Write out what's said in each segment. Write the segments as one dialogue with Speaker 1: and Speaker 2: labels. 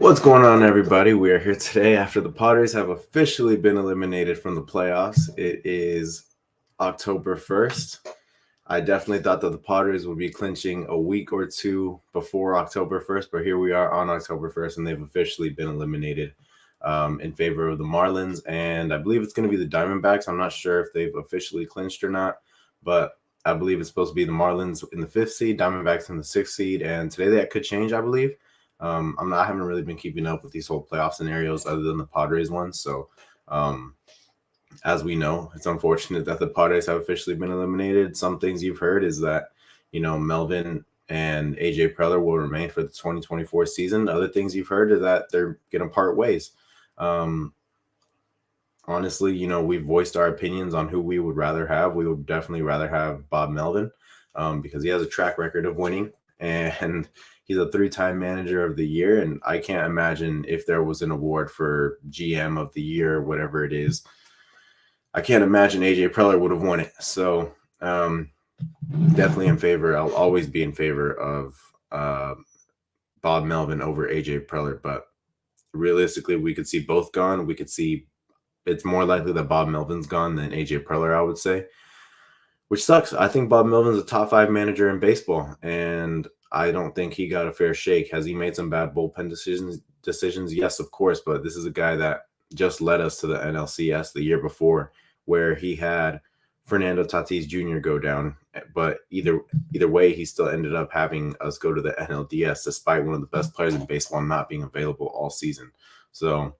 Speaker 1: What's going on, everybody? We are here today after the Padres have officially been eliminated from the playoffs. It is October 1st. I definitely thought that the Padres would be clinching a week or two before October 1st, but here we are on October 1st, and they've officially been eliminated in favor of the Marlins. And I believe it's going to be the Diamondbacks. I'm not sure if they've officially clinched or not, but I believe it's supposed to be the Marlins in the 5th seed, Diamondbacks in the 6th seed, and today that could change, I believe. I haven't really been keeping up with these whole playoff scenarios other than the Padres ones. So, as we know, it's unfortunate that the Padres have officially been eliminated. Some things you've heard is that, Melvin and AJ Preller will remain for the 2024 season. Other things you've heard is that they're going to part ways. Honestly, we've voiced our opinions on who we would rather have. We would definitely rather have Bob Melvin because he has a track record of winning, and he's a 3-time manager of the year. And I can't imagine if there was an award for GM of the year, whatever it is. I can't imagine AJ Preller would have won it. So definitely in favor. I'll always be in favor of Bob Melvin over AJ Preller. But realistically, we could see both gone. We could see it's more likely that Bob Melvin's gone than AJ Preller, I would say, which sucks. I think Bob Melvin's a top 5 manager in baseball, and I don't think he got a fair shake. Has he made some bad bullpen decisions? Yes, of course, but this is a guy that just led us to the NLCS the year before, where he had Fernando Tatis Jr. go down. But either way, he still ended up having us go to the NLDS, despite one of the best players in baseball not being available all season. So,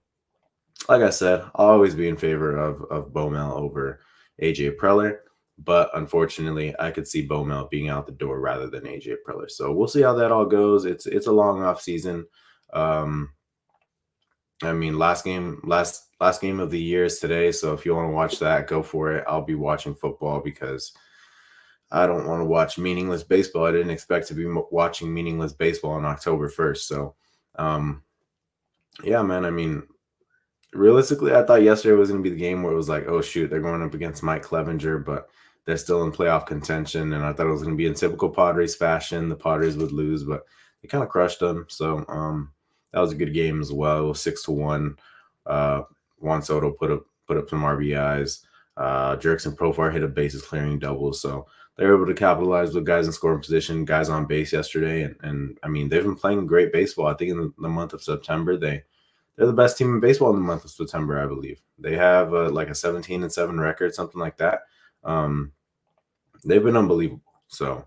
Speaker 1: like I said, I'll always be in favor of Bo Mel over AJ Preller. But unfortunately, I could see Bo Mel being out the door rather than AJ Preller. So we'll see how that all goes. It's a long off season. Last game of the year is today. So if you want to watch that, go for it. I'll be watching football because I don't want to watch meaningless baseball. I didn't expect to be watching meaningless baseball on October 1st. So, yeah, man. Realistically, I thought yesterday was going to be the game where it was like, oh, shoot, they're going up against Mike Clevenger, but they're still in playoff contention. And I thought it was going to be in typical Padres fashion. The Padres would lose, but they kind of crushed them. So that was a good game as well. It was 6-1. Juan Soto put up some RBIs. Jurickson Profar hit a bases clearing double. So they were able to capitalize with guys in scoring position, guys on base yesterday. And they've been playing great baseball. I think in the month of September, they're the best team in baseball in the month of September, I believe. They have like a 17-7 record, something like that. They've been unbelievable. So,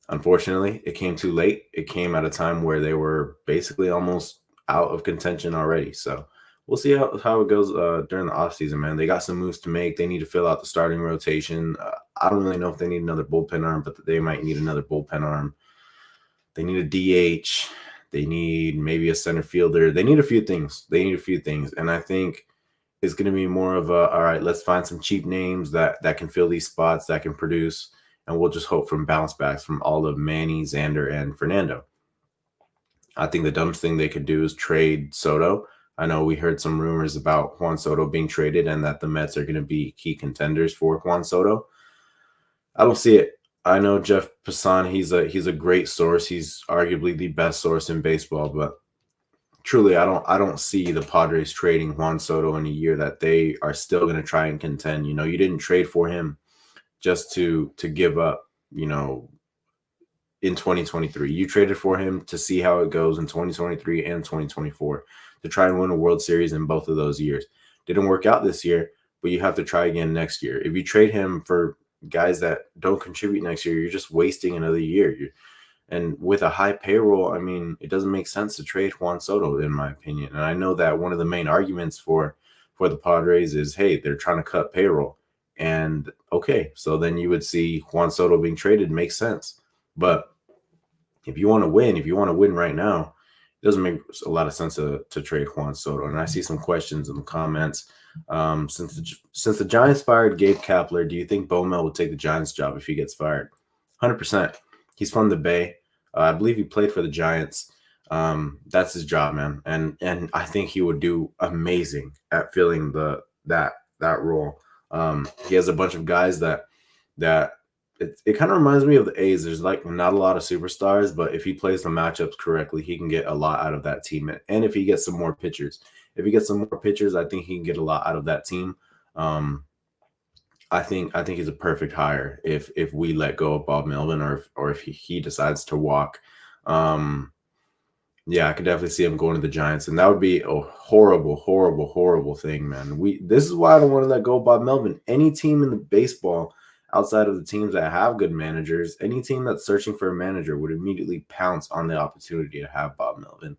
Speaker 1: unfortunately, it came too late. It came at a time where they were basically almost out of contention already. So, we'll see how it goes during the offseason, man. They got some moves to make. They need to fill out the starting rotation. I don't really know if they need another bullpen arm, but they might need another bullpen arm. They need a DH. They need maybe a center fielder. They need a few things. And I think it's going to be more of all right, let's find some cheap names that can fill these spots, that can produce, and we'll just hope from bounce backs from all of Manny, Xander, and Fernando. I think the dumbest thing they could do is trade Soto. I know we heard some rumors about Juan Soto being traded and that the Mets are going to be key contenders for Juan Soto. I don't see it. I know Jeff Passan, he's a great source. He's arguably the best source in baseball, but truly I don't see the Padres trading Juan Soto in a year that they are still going to try and contend. You didn't trade for him just to give up, in 2023. You traded for him to see how it goes in 2023 and 2024 to try and win a World Series in both of those years. Didn't work out this year, but you have to try again next year. If you trade him for guys that don't contribute next year, you're just wasting another year. And with a high payroll, it doesn't make sense to trade Juan Soto, in my opinion. And I know that one of the main arguments for the Padres is, hey, they're trying to cut payroll. And okay, so then you would see Juan Soto being traded makes sense. But if you want to win right now, it doesn't make a lot of sense to trade Juan Soto. And I see some questions in the comments. Since the Giants fired Gabe Kapler, do you think Bo Mel would take the Giants job if he gets fired? 100%. He's from the Bay. I believe he played for the Giants. That's his job, man. And I think he would do amazing at filling that role. He has a bunch of guys that it kind of reminds me of the A's. There's like not a lot of superstars, but if he plays the matchups correctly, he can get a lot out of that team. And if he gets some more pitchers, I think he can get a lot out of that team. I think he's a perfect hire if we let go of Bob Melvin or if he decides to walk. Yeah, I could definitely see him going to the Giants, and that would be a horrible, horrible, horrible thing, man. This is why I don't want to let go of Bob Melvin. Any team in the baseball outside of the teams that have good managers, any team that's searching for a manager would immediately pounce on the opportunity to have Bob Melvin.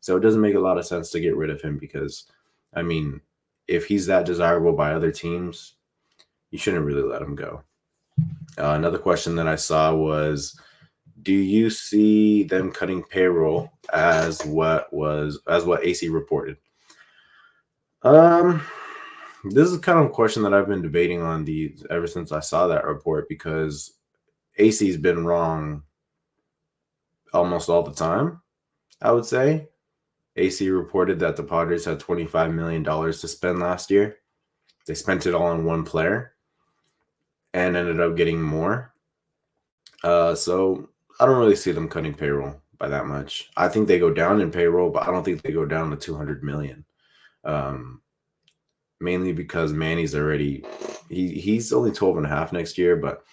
Speaker 1: So it doesn't make a lot of sense to get rid of him because, I mean, if he's that desirable by other teams, you shouldn't really let him go. Another question that I saw was, do you see them cutting payroll as what AC reported? This is kind of a question that I've been debating on ever since I saw that report because AC's been wrong almost all the time, I would say. AC reported that the Padres had $25 million to spend last year. They spent it all on one player and ended up getting more. So I don't really see them cutting payroll by that much. I think they go down in payroll, but I don't think they go down to $200 million. Mainly because Manny's already he's only 12.5 next year, but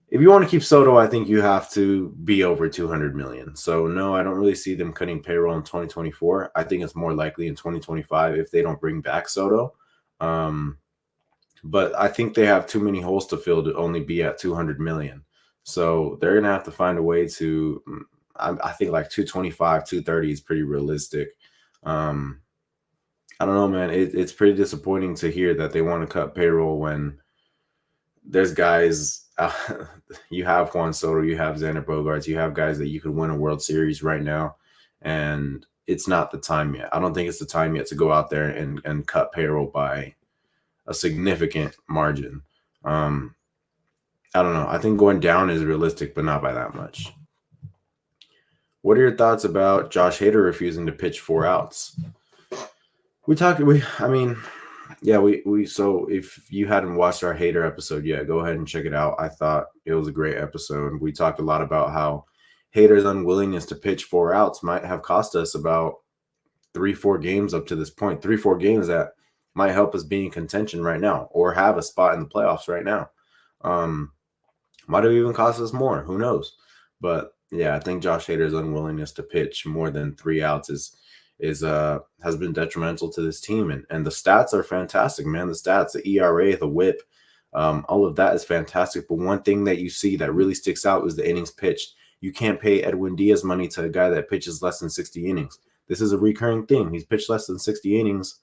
Speaker 1: if you want to keep Soto, I think you have to be over 200 million. So no, I don't really see them cutting payroll in 2024. I think it's more likely in 2025 if they don't bring back Soto. But I think they have too many holes to fill to only be at 200 million. So they're going to have to find a way to, I think like 225, 230 is pretty realistic. I don't know, man. It's pretty disappointing to hear that they want to cut payroll when there's guys, you have Juan Soto, you have Xander Bogaerts, you have guys that you could win a World Series right now. And it's not the time yet. I don't think it's the time yet to go out there and cut payroll by a significant margin. I don't know. I think going down is realistic, but not by that much. What are your thoughts about Josh Hader refusing to pitch 4 outs? So if you hadn't watched our Hader episode yet, go ahead and check it out. I thought it was a great episode. We talked a lot about how Hader's unwillingness to pitch 4 outs might have cost us about 3-4 games up to this point. 3-4 games that might help us be in contention right now or have a spot in the playoffs right now. Might have even cost us more. Who knows? But yeah, I think Josh Hader's unwillingness to pitch more than 3 outs has been detrimental to this team. And the stats are fantastic, man. The stats, the ERA, the WHIP, all of that is fantastic. But one thing that you see that really sticks out is the innings pitched. You can't pay Edwin Diaz money to a guy that pitches less than 60 innings. This is a recurring thing. He's pitched less than 60 innings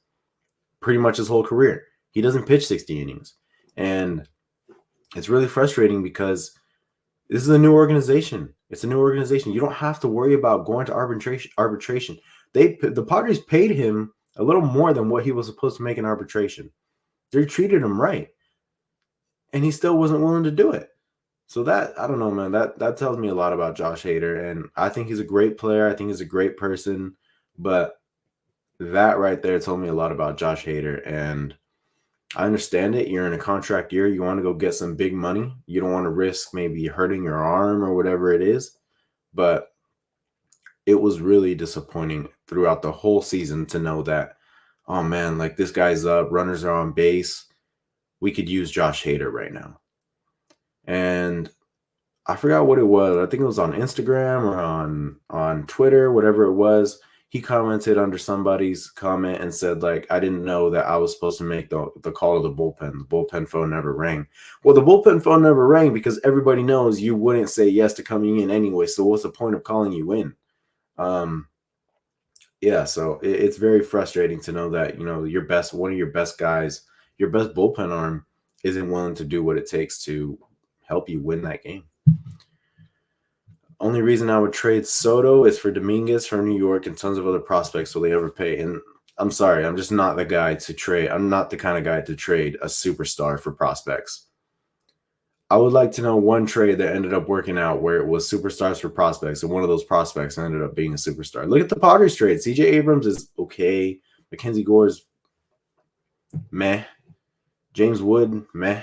Speaker 1: pretty much his whole career. He doesn't pitch 60 innings. And it's really frustrating because this is a new organization. It's a new organization. You don't have to worry about going to arbitration. The Padres paid him a little more than what he was supposed to make in arbitration. They treated him right. And he still wasn't willing to do it. So that, I don't know, man, that tells me a lot about Josh Hader. And I think he's a great player. I think he's a great person. But that right there told me a lot about Josh Hader. And I understand it. You're in a contract year. You want to go get some big money. You don't want to risk maybe hurting your arm or whatever it is. But it was really disappointing throughout the whole season to know that, oh man, like this guy's up, runners are on base. We could use Josh Hader right now. And I forgot what it was. I think it was on Instagram or on Twitter, whatever it was. He commented under somebody's comment and said, like, I didn't know that I was supposed to make the call to the bullpen. The bullpen phone never rang. Well, the bullpen phone never rang because everybody knows you wouldn't say yes to coming in anyway. So what's the point of calling you in? Yeah, so it's very frustrating to know that, one of your best guys, your best bullpen arm isn't willing to do what it takes to help you win that game. Only reason I would trade Soto is for Dominguez from New York and tons of other prospects will they ever pay. And I'm sorry, I'm just not the guy to trade. I'm not the kind of guy to trade a superstar for prospects. I would like to know one trade that ended up working out where it was superstars for prospects, and one of those prospects ended up being a superstar. Look at the Padres trade. CJ Abrams is okay. Mackenzie Gore's meh. James Wood, meh.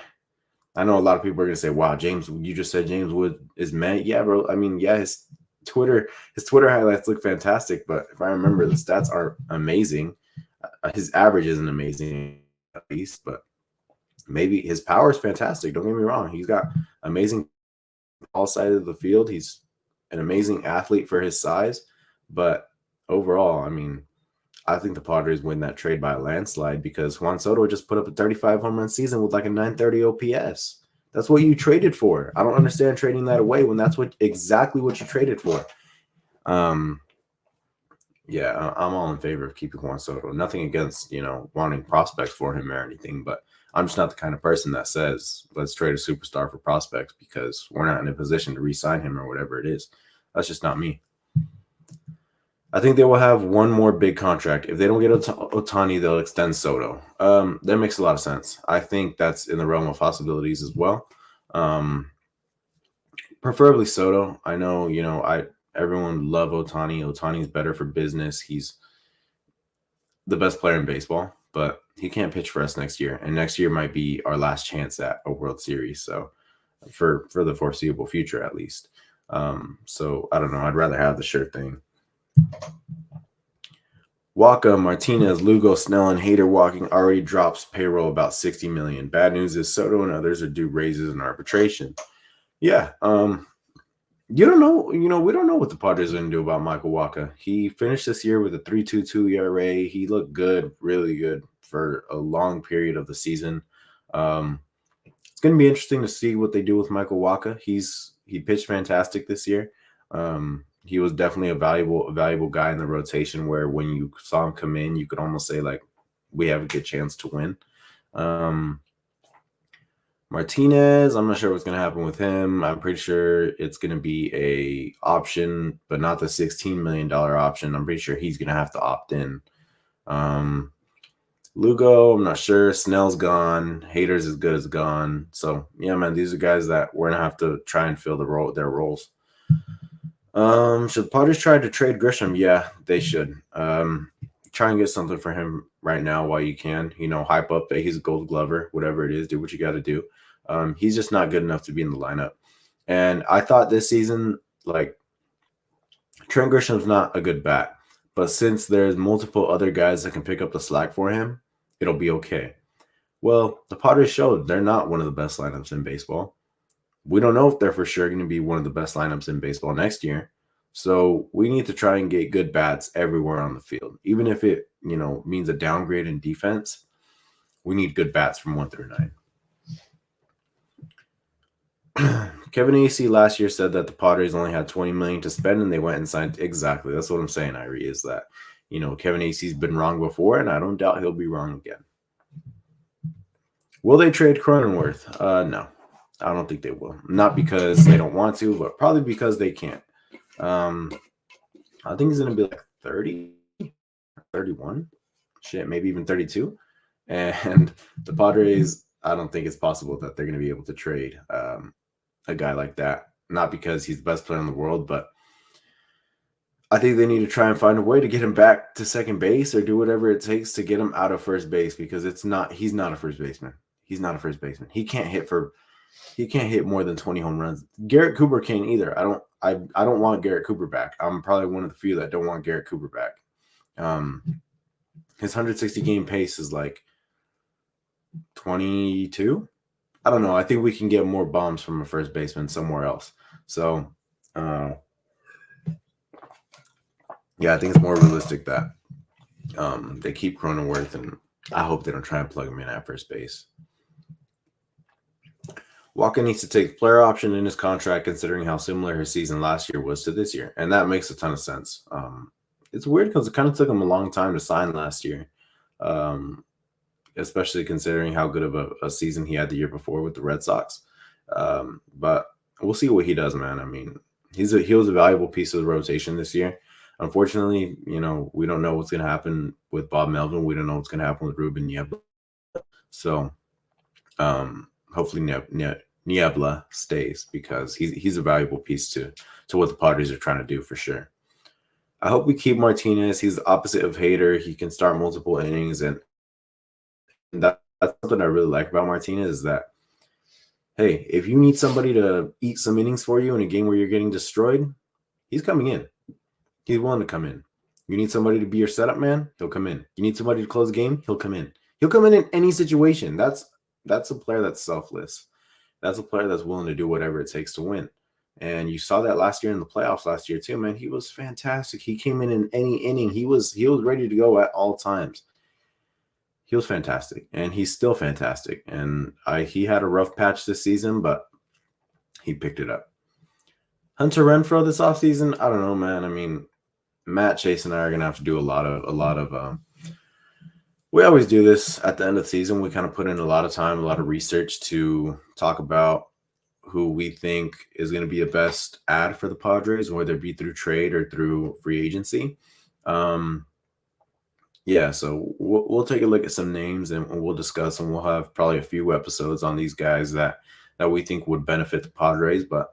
Speaker 1: I know a lot of people are going to say, "Wow, James, you just said James Wood is meant." Yeah, bro. I mean, yeah, Twitter his Twitter highlights look fantastic, but if I remember, the stats aren't amazing. His average isn't amazing at least, but maybe his power is fantastic. Don't get me wrong; he's got amazing all sides of the field. He's an amazing athlete for his size, but overall, I mean, I think the Padres win that trade by a landslide because Juan Soto just put up a 35 home run season with like a 930 OPS. That's what you traded for. I don't understand trading that away when that's exactly what you traded for. Um, yeah, I'm all in favor of keeping Juan Soto. Nothing against, wanting prospects for him or anything, but I'm just not the kind of person that says, let's trade a superstar for prospects because we're not in a position to re-sign him or whatever it is. That's just not me. I think they will have one more big contract. If they don't get Ohtani, they'll extend Soto. That makes a lot of sense. I think that's in the realm of possibilities as well. Preferably Soto. I know, everyone love Ohtani. Ohtani's better for business. He's the best player in baseball, but he can't pitch for us next year. And next year might be our last chance at a World Series. So for the foreseeable future, at least. So I don't know. I'd rather have the sure thing. Waka, Martinez, Lugo, Snell, and Hader walking already drops payroll about $60 million. Bad news is Soto and others are due raises in arbitration. Yeah. You don't know, we don't know what the Padres are going to do about Michael Waka. He finished this year with a 3.22 ERA. He looked good, really good for a long period of the season. It's going to be interesting to see what they do with Michael Waka. He pitched fantastic this year. He was definitely a valuable guy in the rotation where when you saw him come in, you could almost say, like, we have a good chance to win. Martinez, I'm not sure what's going to happen with him. I'm pretty sure it's going to be a option, but not the $16 million option. I'm pretty sure he's going to have to opt in. Lugo, I'm not sure. Snell's gone. Hader's as good as gone. So, yeah, man, these are guys that we're going to have to try and fill their roles. Should the Padres try to trade Grisham? Yeah, they should. Try and get something for him right now while you can. Hype up that he's a Gold Glover, whatever it is. Do what you got to do. He's just not good enough to be in the lineup. And I thought this season, like, Trent Grisham's not a good bat, but since there's multiple other guys that can pick up the slack for him, it'll be okay. Well, the Padres showed they're not one of the best lineups in baseball. We don't know if they're for sure going to be one of the best lineups in baseball next year. So we need to try and get good bats everywhere on the field. Even if it, means a downgrade in defense, we need good bats from 1 through 9. Kevin AC last year said that the Padres only had $20 million to spend and they went and signed. Exactly. That's what I'm saying, Irie, is that, Kevin AC's been wrong before and I don't doubt he'll be wrong again. Will they trade Cronenworth? No. I don't think they will. Not because they don't want to, but probably because they can't. I think he's going to be like 30, 31. Shit, maybe even 32. And the Padres, I don't think it's possible that they're going to be able to trade a guy like that. Not because he's the best player in the world, but I think they need to try and find a way to get him back to second base or do whatever it takes to get him out of first base because he's not a first baseman. He's not a first baseman. He can't hit more than 20 home runs. Garrett Cooper can't either. I don't want Garrett Cooper back. I'm probably one of the few that don't want Garrett Cooper back. His 160 game pace is like 22. I don't know. I think we can get more bombs from a first baseman somewhere else. So, yeah, I think it's more realistic that they keep Cronenworth, and I hope they don't try and plug him in at first base. Waka needs to take the player option in his contract considering how similar his season last year was to this year. And that makes a ton of sense. It's weird because it kind of took him a long time to sign last year, especially considering how good of a season he had the year before with the Red Sox. But we'll see what he does, man. I mean, he was a valuable piece of the rotation this year. Unfortunately, we don't know what's going to happen with Bob Melvin. We don't know what's going to happen with Ruben Niebla. So, hopefully Niebla stays because he's a valuable piece to what the Padres are trying to do for sure. I hope we keep Martinez. He's the opposite of Hader. He can start multiple innings, and that's something I really like about Martinez is that Hey, if you need somebody to eat some innings for you in a game where you're getting destroyed, he's coming in. He's willing to come in. You need somebody to be your setup man, he'll come in. You need somebody to close the game, he'll come in. He'll come in any situation. That's a player that's selfless. That's a player that's willing to do whatever it takes to win. And you saw that last year in the playoffs last year too, man. He was fantastic. He came in any inning. He was ready to go at all times. He was fantastic, and he's still fantastic. And he had a rough patch this season, but he picked it up. Hunter Renfroe this offseason, I don't know, man. I mean, Matt, Chase, and I are gonna have to do a lot of. We always do this at the end of the season. We kind of put in a lot of time, a lot of research to talk about who we think is going to be a best ad for the Padres, whether it be through trade or through free agency. Yeah, so we'll take a look at some names and we'll discuss, and we'll have probably a few episodes on these guys that we think would benefit the Padres. But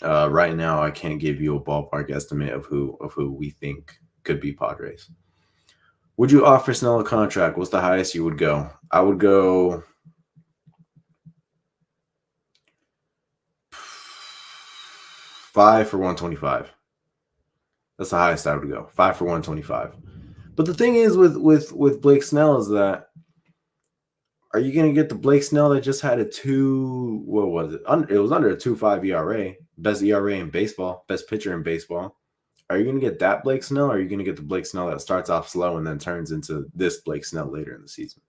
Speaker 1: right now, I can't give you a ballpark estimate of who we think could be Padres. Would you offer Snell a contract? What's the highest you would go? I would go 5 for 125. That's the highest I would go. 5 for 125. But the thing is with Blake Snell is that, are you going to get the Blake Snell that just had a 2? What was it? It was under a 2.5 ERA, best ERA in baseball, best pitcher in baseball. Are you going to get that Blake Snell, or are you going to get the Blake Snell that starts off slow and then turns into this Blake Snell later in the season?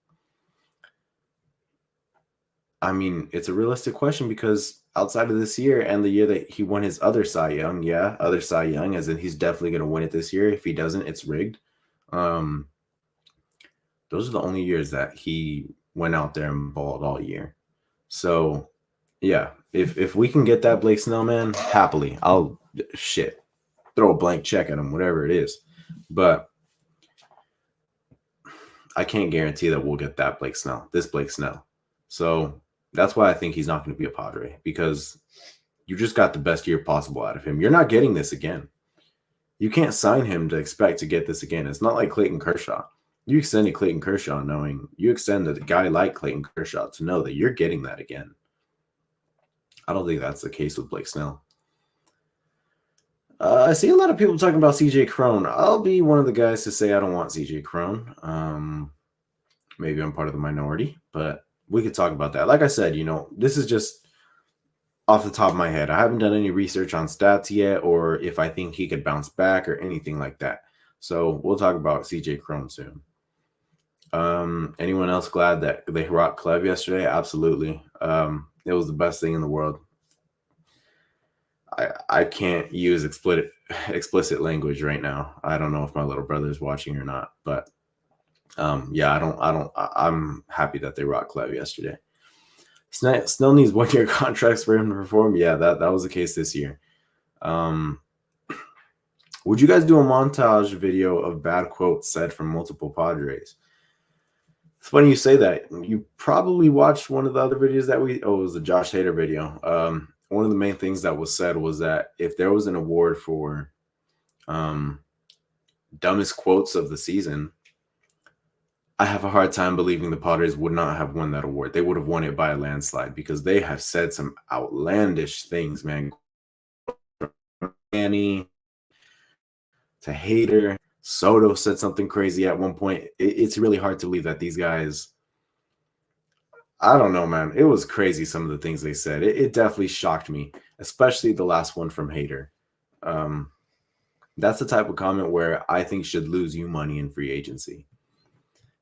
Speaker 1: I mean, it's a realistic question because outside of this year and the year that he won his other Cy Young, other Cy Young, as in he's definitely going to win it this year. If he doesn't, it's rigged. Those are the only years that he went out there and balled all year. So, yeah, if we can get that Blake Snell, man, happily, I'll throw a blank check at him, whatever it is. But I can't guarantee that we'll get that Blake Snell, this Blake Snell. So that's why I think he's not going to be a Padre, because you just got the best year possible out of him. You're not getting this again. You can't sign him to expect to get this again. It's not like Clayton Kershaw. You extended Clayton Kershaw knowing you extended a guy like Clayton Kershaw to know that you're getting that again. I don't think that's the case with Blake Snell. I see a lot of people talking about CJ Cron. I'll be one of the guys to say I don't want CJ Cron. Maybe I'm part of the minority, but we could talk about that. Like I said, this is just off the top of my head. I haven't done any research on stats yet, or if I think he could bounce back or anything like that. So we'll talk about CJ Cron soon. Anyone else glad that they rocked Clev yesterday? Absolutely. It was the best thing in the world. I can't use explicit language right now. I don't know if my little brother is watching or not, but I'm happy that they rocked Clev yesterday. Snell needs 1-year contracts for him to perform. Yeah, that was the case this year. Would you guys do a montage video of bad quotes said from multiple Padres? It's funny you say that. You probably watched one of the other videos that it was the Josh Hader video. One of the main things that was said was that if there was an award for dumbest quotes of the season, I have a hard time believing the Padres would not have won that award. They would have won it by a landslide because they have said some outlandish things, man. Annie to Hader. Soto said something crazy at one point. It's really hard to believe that these guys, I don't know, man. It was crazy, some of the things they said. It definitely shocked me, especially the last one from Hader. That's the type of comment where I think should lose you money in free agency.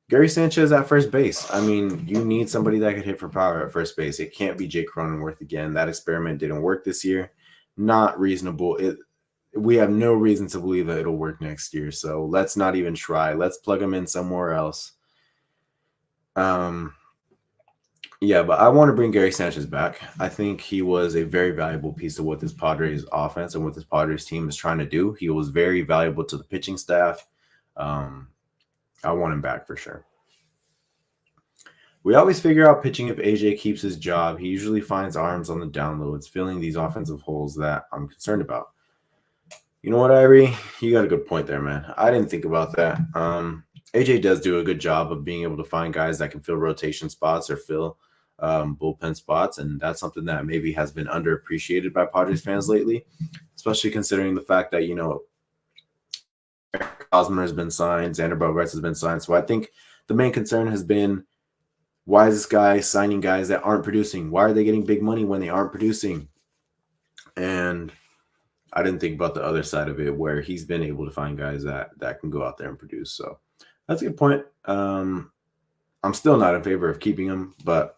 Speaker 1: Gary Sanchez at first base. I mean, you need somebody that could hit for power at first base. It can't be Jake Cronenworth again. That experiment didn't work this year. Not reasonable. We have no reason to believe that it'll work next year. So let's not even try. Let's plug him in somewhere else. Yeah, but I want to bring Gary Sanchez back. I think he was a very valuable piece of what this Padres offense and what this Padres team is trying to do. He was very valuable to the pitching staff. I want him back for sure. We always figure out pitching if AJ keeps his job. He usually finds arms on the down low. It's filling these offensive holes that I'm concerned about. You know what, Irie? You got a good point there, man. I didn't think about that. AJ does do a good job of being able to find guys that can fill rotation spots or fill bullpen spots, and that's something that maybe has been underappreciated by Padres fans lately, especially considering the fact that Hosmer has been signed, Xander Bogaerts has been signed. So I think the main concern has been, why is this guy signing guys that aren't producing? Why are they getting big money when they aren't producing? And I didn't think about the other side of it, where he's been able to find guys that can go out there and produce. So that's a good point. I'm still not in favor of keeping him, but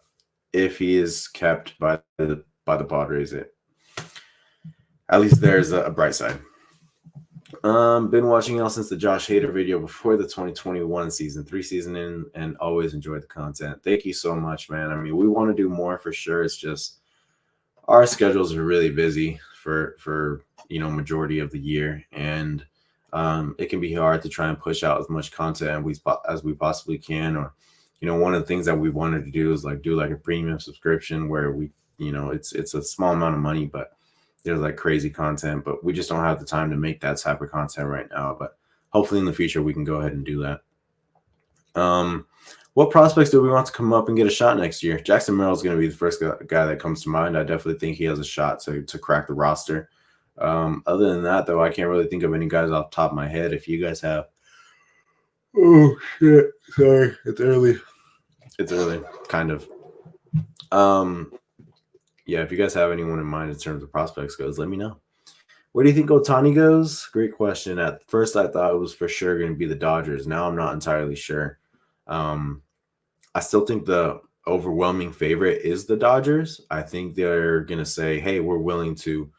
Speaker 1: if he is kept by the Padres, at least there's a bright side. Been watching y'all since the Josh Hader video before the 2021 season, 3 season in, and always enjoyed the content. Thank you so much, man. I mean, we want to do more for sure. It's just our schedules are really busy for majority of the year, and it can be hard to try and push out as much content as we possibly can. Or one of the things that we wanted to do is do a premium subscription where we it's a small amount of money, but there's crazy content, but we just don't have the time to make that type of content right now. But hopefully in the future we can go ahead and do that. What prospects do we want to come up and get a shot next year? Jackson Merrill is going to be the first guy that comes to mind. I definitely think he has a shot to crack the roster. Other than that, though, I can't really think of any guys off the top of my head. If you guys have, oh shit, sorry, it's early, kind of. Yeah, if you guys have anyone in mind in terms of prospects goes, let me know. Where do you think Ohtani goes? Great question. At first, I thought it was for sure going to be the Dodgers. Now I'm not entirely sure. I still think the overwhelming favorite is the Dodgers. I think they're going to say, hey, we're willing to,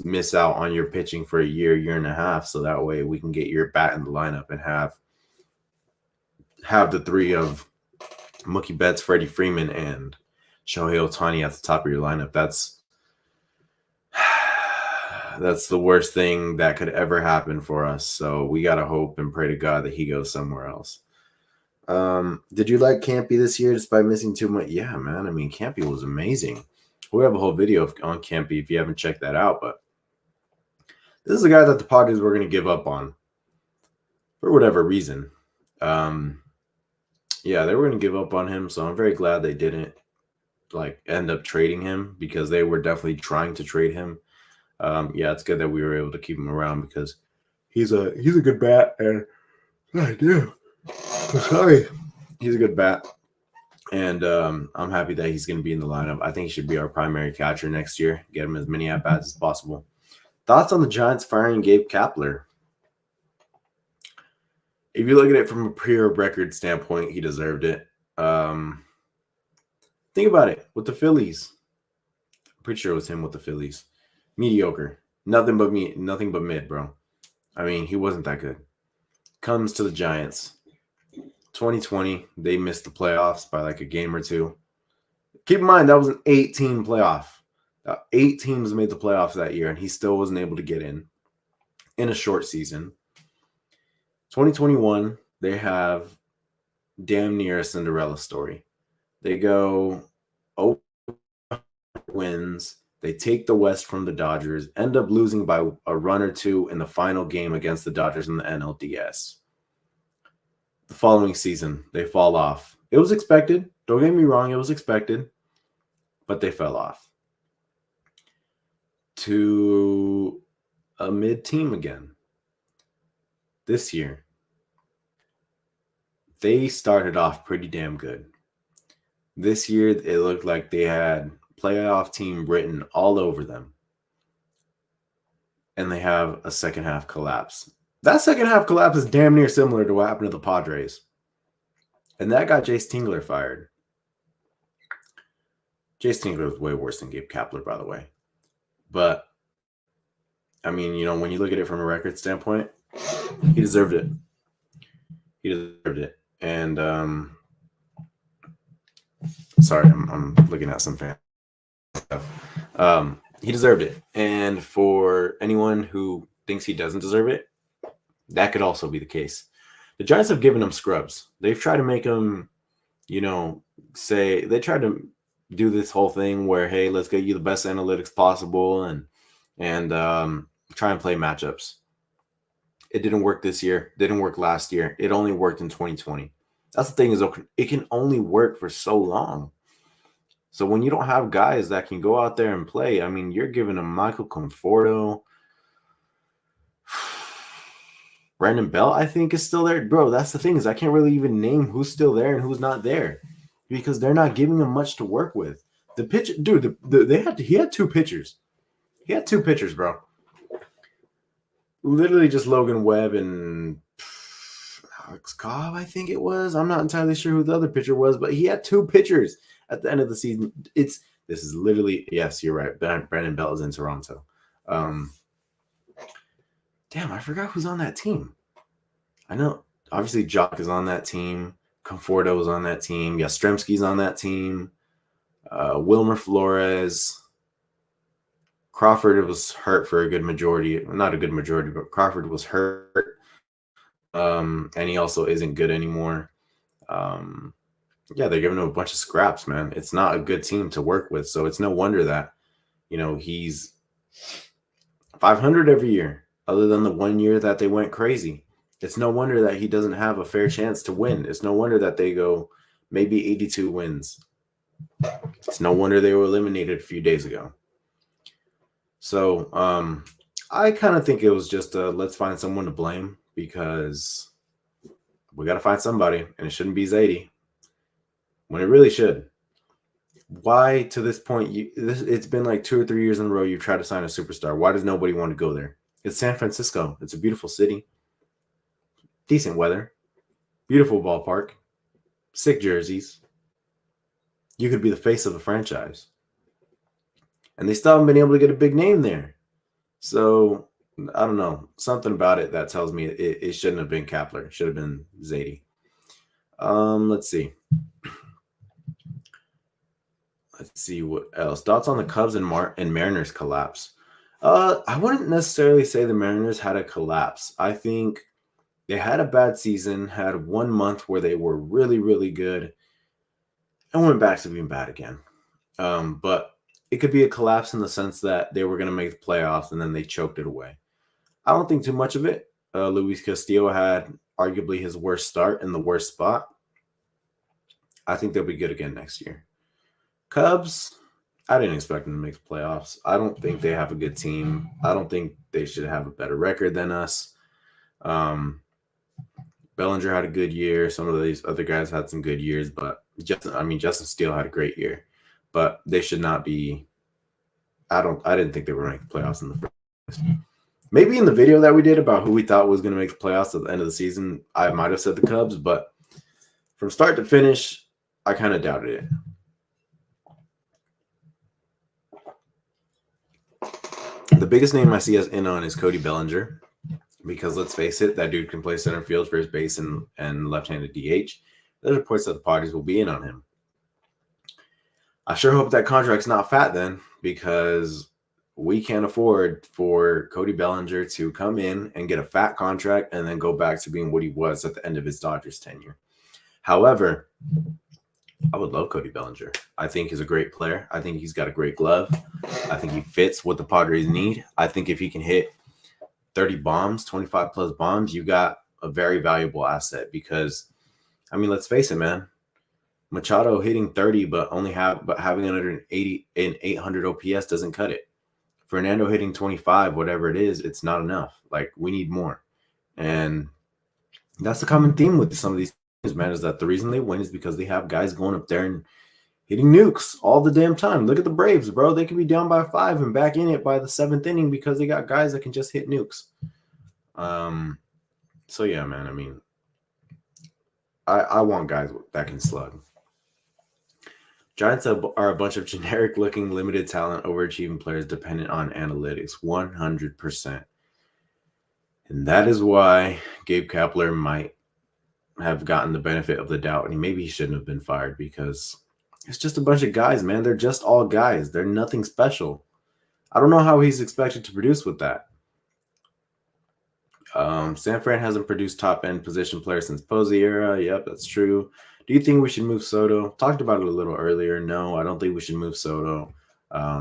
Speaker 1: miss out on your pitching for a year and a half, so that way we can get your bat in the lineup and have the three of Mookie Betts, Freddie Freeman, and Shohei Ohtani at the top of your lineup. That's the worst thing that could ever happen for us. So we got to hope and pray to God that he goes somewhere else. Did you like Campy this year despite missing too much? Yeah, man. I mean, Campy was amazing. We have a whole video on Campy if you haven't checked that out. But this is a guy that the Padres were going to give up on for whatever reason. Yeah, they were going to give up on him. So I'm very glad they didn't end up trading him, because they were definitely trying to trade him. Yeah, it's good that we were able to keep him around, because he's a good bat, and I do. Sorry, he's a good bat, and I'm happy that he's going to be in the lineup. I think he should be our primary catcher next year. Get him as many at bats as possible. Thoughts on the Giants firing Gabe Kapler? If you look at it from a pure record standpoint, he deserved it. Think about it with the Phillies. I'm pretty sure it was him with the Phillies. Mediocre. Nothing but mid, bro. I mean, he wasn't that good. Comes to the Giants. 2020, they missed the playoffs by a game or two. Keep in mind, that was an 8-team playoff. 8 teams made the playoffs that year, and he still wasn't able to get in a short season. 2021, they have damn near a Cinderella story. They go 0 wins. They take the West from the Dodgers, end up losing by a run or two in the final game against the Dodgers in the NLDS. The following season, they fall off. It was expected. Don't get me wrong, it was expected. But they fell off to a mid-team again. This year, they started off pretty damn good. This year, it looked like they had playoff team written all over them. And they have a second half collapse. That second half collapse is damn near similar to what happened to the Padres. And that got Jace Tingler fired. Jace Tingler was way worse than Gabe Kapler, by the way. But, I mean, when you look at it from a record standpoint, he deserved it. He deserved it. And, sorry, I'm looking at some fan stuff. He deserved it. And for anyone who thinks he doesn't deserve it, that could also be the case. The Giants have given him scrubs. They've tried to make him, say they tried to do this whole thing where, hey, let's get you the best analytics possible and try and play matchups. It didn't work this year. Didn't work last year. It only worked in 2020. That's the thing, is it can only work for so long. So when you don't have guys that can go out there and play, I mean, you're giving them Michael Conforto. Brandon Bell, I think, is still there. Bro, that's the thing is I can't really even name who's still there and who's not there because they're not giving him much to work with. The pitch, dude, he had two pitchers. He had two pitchers, bro. Literally just Logan Webb and Alex Cobb, I think it was. I'm not entirely sure who the other pitcher was, but he had two pitchers at the end of the season. This is literally, yes, you're right. Brandon Bell is in Toronto. Damn, I forgot who's on that team. I know, obviously, Jock is on that team. Conforto is on that team. Yastrzemski's on that team. Wilmer Flores. Crawford was hurt for a good majority. Not a good majority, but Crawford was hurt. And he also isn't good anymore. Yeah, they're giving him a bunch of scraps, man. It's not a good team to work with. So it's no wonder that, he's 500 every year, other than the 1 year that they went crazy. It's no wonder that he doesn't have a fair chance to win. It's no wonder that they go maybe 82 wins. It's no wonder they were eliminated a few days ago. So I kind of think it was just let's find someone to blame because we got to find somebody, and it shouldn't be Zadie when it really should. Why, to this point, it's been like 2 or 3 years in a row you try to sign a superstar. Why does nobody want to go there? It's San Francisco. It's a beautiful city. Decent weather. Beautiful ballpark. Sick jerseys. You could be the face of the franchise. And they still haven't been able to get a big name there. So, I don't know. Something about it that tells me it shouldn't have been Kapler. It should have been Zadie. Let's see. Let's see what else. Thoughts on the Cubs and Mariners collapse? I wouldn't necessarily say the Mariners had a collapse. I think they had a bad season, had 1 month where they were really, really good, and went back to being bad again. But it could be a collapse in the sense that they were going to make the playoffs and then they choked it away. I don't think too much of it. Luis Castillo had arguably his worst start in the worst spot. I think they'll be good again next year. Cubs, I didn't expect them to make the playoffs. I don't think they have a good team. I don't think they should have a better record than us. Bellinger had a good year. Some of these other guys had some good years, but Justin Steele had a great year. But they should not be. I didn't think they were making the playoffs in the first place. Maybe in the video that we did about who we thought was going to make the playoffs at the end of the season, I might have said the Cubs, but from start to finish, I kind of doubted it. The biggest name I see us in on is Cody Bellinger, because let's face it, that dude can play center field, first base, and left-handed DH. There's reports that the Padres will be in on him. I sure hope that contract's not fat then, because we can't afford for Cody Bellinger to come in and get a fat contract and then go back to being what he was at the end of his Dodgers tenure. However, I would love Cody Bellinger. I think he's a great player. I think he's got a great glove. I think he fits what the Padres need. I think if he can hit 30 bombs, 25 plus bombs, you got a very valuable asset because, let's face it, man. Machado hitting 30 but having 180 and 800 OPS doesn't cut it. Fernando hitting 25, whatever it is, it's not enough. Like, we need more. And that's the common theme with some of these teams, man, is that the reason they win is because they have guys going up there and hitting nukes all the damn time. Look at the Braves, bro. They can be down by 5 and back in it by the 7th inning because they got guys that can just hit nukes. So, yeah, man, I want guys that can slug. Giants are a bunch of generic-looking, limited talent, overachieving players dependent on analytics, 100%. And that is why Gabe Kapler might have gotten the benefit of the doubt, and maybe he shouldn't have been fired because it's just a bunch of guys, man. They're just all guys. They're nothing special. I don't know how he's expected to produce with that. San Fran hasn't produced top-end position players since Posey era. Yep, that's true. Do you think we should move Soto? Talked about it a little earlier. No, I don't think we should move Soto. I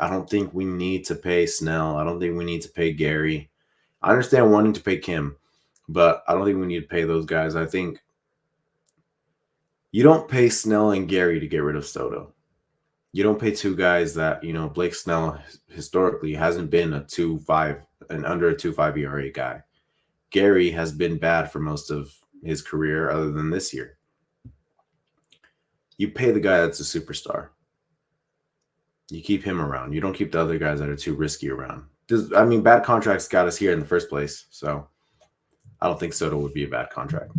Speaker 1: don't think we need to pay Snell. I don't think we need to pay Gary. I understand wanting to pay Kim, but I don't think we need to pay those guys. I think you don't pay Snell and Gary to get rid of Soto. You don't pay two guys that, Blake Snell historically hasn't been a 2.5 and under a 2.5 ERA guy. Gary has been bad for most of his career other than this year. You pay the guy that's a superstar. You keep him around. You don't keep the other guys that are too risky around. Bad contracts got us here in the first place, so I don't think Soto would be a bad contract.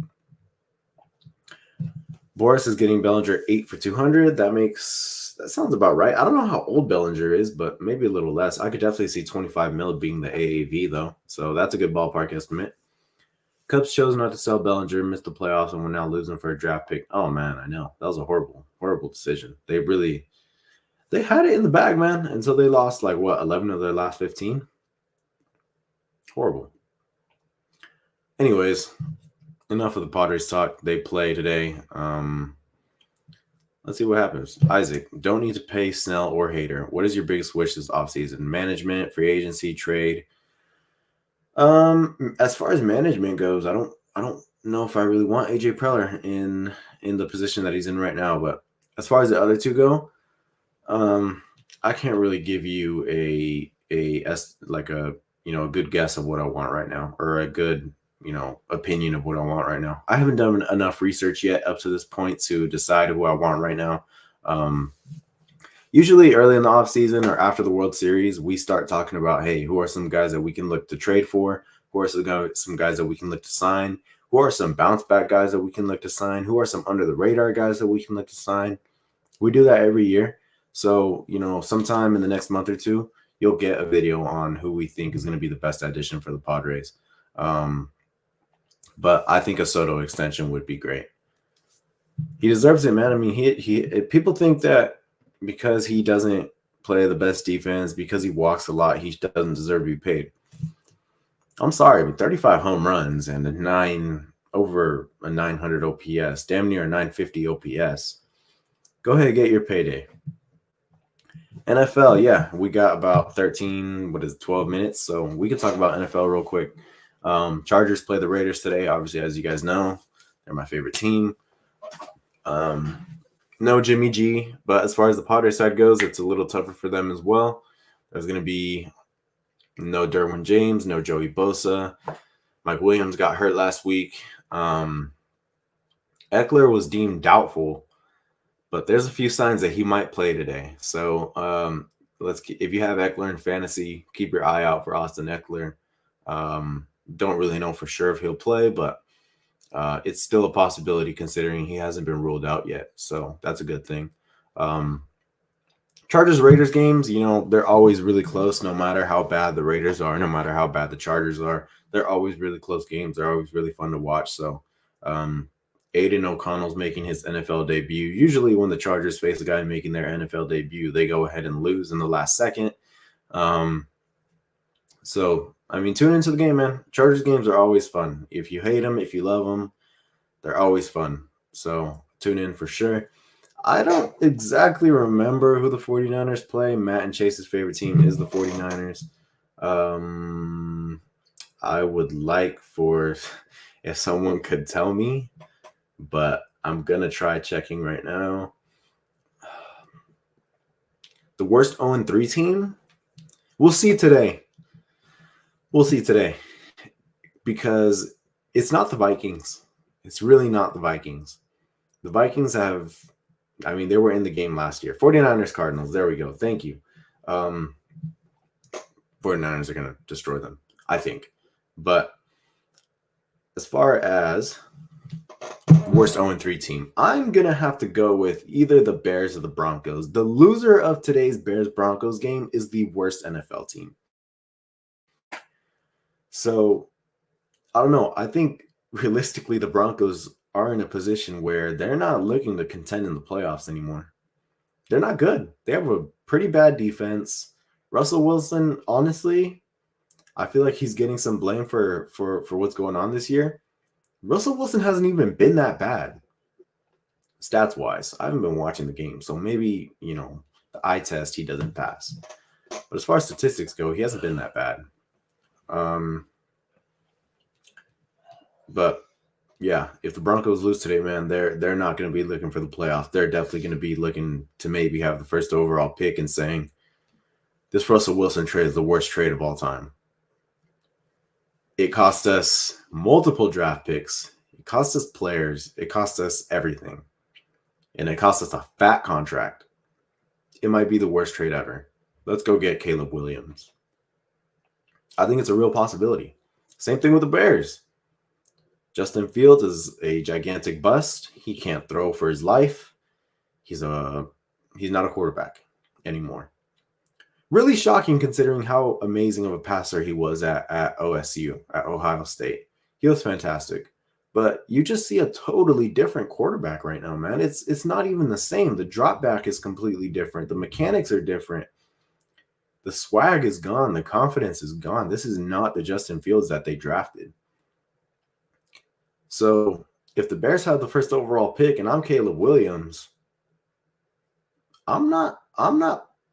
Speaker 1: Boris is getting Bellinger 8 for 200. That sounds about right. I don't know how old Bellinger is, but maybe a little less. I could definitely see 25 mil being the AAV, though. So that's a good ballpark estimate. Cubs chose not to sell Bellinger, missed the playoffs, and we're now losing for a draft pick. Oh, man, I know. That was a horrible, horrible decision. They had it in the bag, man, until they lost, 11 of their last 15? Horrible. Anyways, enough of the Padres talk. They play today. Let's see what happens. Isaac, don't need to pay Snell or Hader. What is your biggest wish this offseason? Management, free agency, trade? As far as management goes, I don't know if I really want AJ Preller in the position that he's in right now. But as far as the other two go, I can't really give you a good guess of what I want right now, or a good opinion of what I want right now. I haven't done enough research yet up to this point to decide who I want right now. Usually early in the offseason or after the World Series, we start talking about, hey, who are some guys that we can look to trade for? Who are some guys that we can look to sign? Who are some bounce back guys that we can look to sign? Who are some under the radar guys that we can look to sign? We do that every year. So, sometime in the next month or two, you'll get a video on who we think is going to be the best addition for the Padres. But I think a Soto extension would be great. He deserves it, man. I mean, he people think that because he doesn't play the best defense, because he walks a lot, he doesn't deserve to be paid. I'm sorry, but 35 home runs and over a 900 OPS, damn near a 950 OPS. Go ahead and get your payday. NFL, yeah, we got about 12 minutes, so we can talk about NFL real quick. Chargers play the Raiders today. Obviously, as you guys know, they're my favorite team. No Jimmy G, but as far as the Padres side goes, it's a little tougher for them as well. There's going to be no Derwin James, no Joey Bosa. Mike Williams got hurt last week. Eckler was deemed doubtful, but there's a few signs that he might play today. So if you have Eckler in fantasy, keep your eye out for Austin Eckler. Don't really know for sure if he'll play, but it's still a possibility considering he hasn't been ruled out yet. So that's a good thing. Chargers-Raiders games, they're always really close no matter how bad the Raiders are, no matter how bad the Chargers are. They're always really close games. They're always really fun to watch. So Aiden O'Connell's making his NFL debut. Usually when the Chargers face a guy making their NFL debut, they go ahead and lose in the last second. So, tune into the game, man. Chargers games are always fun. If you hate them, if you love them, they're always fun. So, tune in for sure. I don't exactly remember who the 49ers play. Matt and Chase's favorite team is the 49ers. I would like if someone could tell me, but I'm going to try checking right now. The worst 0-3 team? We'll see today. Because it's not the Vikings. It's really not the Vikings. The Vikings they were in the game last year. 49ers, Cardinals. There we go. Thank you. 49ers are going to destroy them, I think. But as far as worst 0-3 team, I'm going to have to go with either the Bears or the Broncos. The loser of today's Bears-Broncos game is the worst NFL team. So, I don't know. I think realistically the Broncos are in a position where they're not looking to contend in the playoffs anymore. They're not good. They have a pretty bad defense. Russell Wilson, honestly, I feel like he's getting some blame for what's going on this year. Russell Wilson hasn't even been that bad, stats-wise. I haven't been watching the game, so maybe, the eye test he doesn't pass. But as far as statistics go, he hasn't been that bad. But Yeah, if the Broncos lose today, man, they're not going to be looking for the playoffs. They're definitely going to be looking to maybe have the first overall pick and saying this Russell Wilson trade is the worst trade of all time. It cost us multiple draft picks. It cost us players. It cost us everything. And it cost us a fat contract. It might be the worst trade ever. Let's go get Caleb Williams. I think it's a real possibility. Same thing with the Bears. Justin Fields is a gigantic bust. He can't throw for his life. He's not a quarterback anymore. Really shocking considering how amazing of a passer he was at OSU, at Ohio State. He was fantastic. But you just see a totally different quarterback right now, man. It's not even the same. The drop back is completely different. The mechanics are different. The swag is gone. The confidence is gone. This is not the Justin Fields that they drafted. So if the Bears have the first overall pick and I'm Caleb Williams, I'm not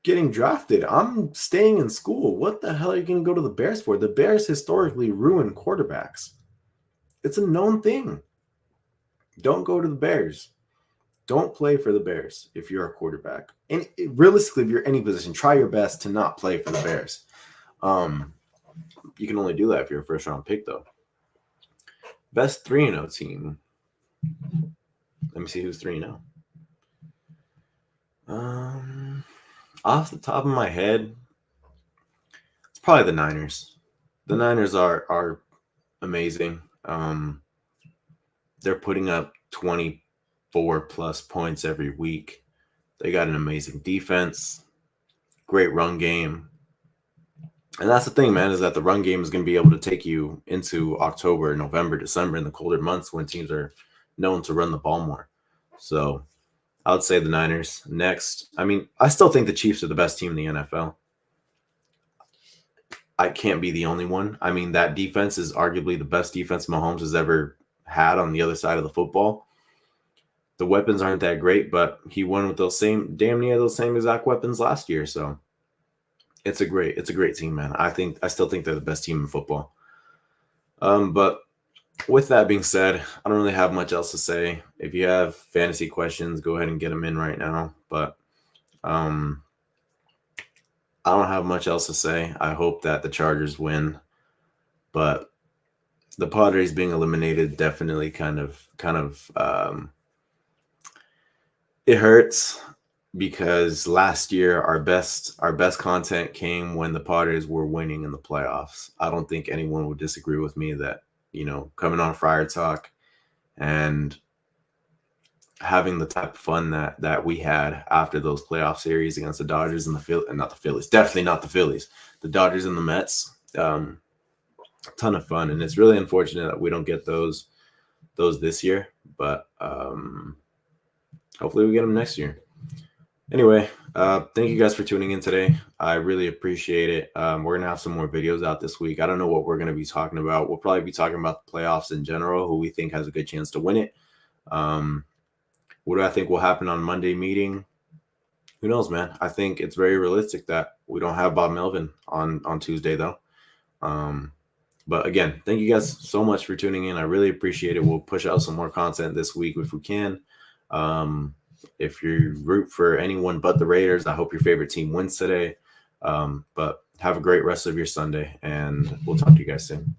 Speaker 1: getting drafted. I'm staying in school. What the hell are you going to go to the Bears for? The Bears historically ruin quarterbacks. It's a known thing. Don't go to the Bears. Don't play for the Bears if you're a quarterback. And realistically, if you're any position, try your best to not play for the Bears. You can only do that if you're a first-round pick, though. Best 3-0 team. Let me see who's 3-0. Off the top of my head, it's probably the Niners. The Niners are amazing. They're putting up 24 plus points every week. They got an amazing defense, great run game. And that's the thing, man, is that the run game is going to be able to take you into October, November, December, in the colder months when teams are known to run the ball more. So I would say the Niners. Next, I mean, I still think the Chiefs are the best team in the NFL. I can't be the only one. I mean, that defense is arguably the best defense Mahomes has ever had on the other side of the football. The weapons aren't that great, but he won with damn near those same exact weapons last year. So it's a great team, man. I still think they're the best team in football. But with that being said, I don't really have much else to say. If you have fantasy questions, go ahead and get them in right now. But I don't have much else to say. I hope that the Chargers win, but the Padres being eliminated definitely kind of it hurts, because last year our best content came when the Padres were winning in the playoffs. I don't think anyone would disagree with me that, coming on Friar Talk and having the type of fun that we had after those playoff series against the Dodgers and not the Phillies, definitely not the Phillies, the Dodgers and the Mets, ton of fun. And it's really unfortunate that we don't get those this year, but hopefully we get them next year. Anyway, thank you guys for tuning in today. I really appreciate it. We're going to have some more videos out this week. I don't know what we're going to be talking about. We'll probably be talking about the playoffs in general, who we think has a good chance to win it. What do I think will happen on Monday meeting? Who knows, man? I think it's very realistic that we don't have Bob Melvin on Tuesday, though. But again, thank you guys so much for tuning in. I really appreciate it. We'll push out some more content this week if we can. If you root for anyone but the Raiders, I hope your favorite team wins today. But have a great rest of your Sunday, and we'll talk to you guys soon.